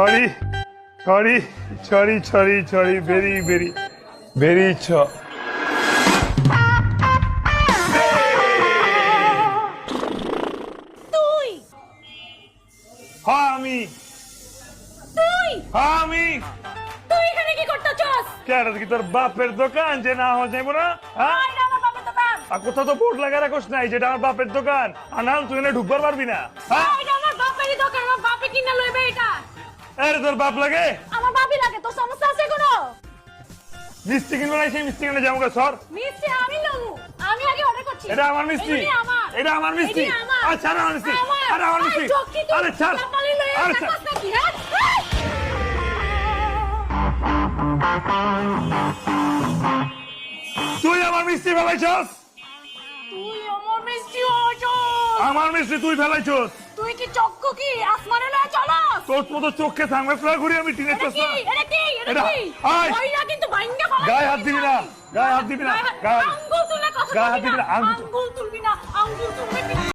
Sorry sorry sorry sorry sorry very very very তুই হ্যাঁ আমি তুই হ্যাঁ আমি তুই এখানে কি করতেছস? কেন কি তোর বাপের দোকান যে না হওয়া যাইব না? হ্যাঁ আয় না আমার বাবার দোকান। আর কোথাও তো বোর্ড লাগা রাখোস নাই যেটা আমার বাপের দোকান আর না তুই এনে ঢুকবার পারবি না। হ্যাঁ আয় না আমার বাপেরই দোকান, আমার বাপে কিনা লইবে এটা। আরে তোর বাপ লাগে আমার বাপই লাগে, তোর সমস্যা আছে কোনো? মিষ্টি কিনবো না সেই মিষ্টি কিনে যাবো সর। মিষ্টি আমি লমু, আমি আগে অর্ডার করছি। এটা আমার মিষ্টি, এগুলি আমার। এটা আমার মিষ্টি। এগুলি আমার। আচ্ছা আমার মিষ্টি, আমার। আরে আমার মিষ্টি, আয়, চোখকি তুই আরে ছাড়, চাপালি লইয়া আরে যাস ছাড়। নাকি, হ্যাঁ? আয়! তুই আমার মিষ্টি ফেলাইছস, তুই আমার মিষ্টি হজস। আমার মিষ্টি তুই ফেলাইছস। তুই কি চক্ষু কি আসমানে লয়ে চলস? তোর মতো চোখে সানগ্লাস ঘুরি আমি টিনের এটা কি? চশমা। এটা কি? এটা এটা, কি? আয়। ওইটা কিন্তু ভাঙ্গা ফেলাই। গায়ে হাত দিবি না, গায়ে হাত দিবি না, গায়ে আঙ্গুল তুলে কথা গায়ে হাত বলবি দিবি না। না, আঙ্গুল। আঙ্গুল তুলবি না, আঙ্গুল তুলবি না।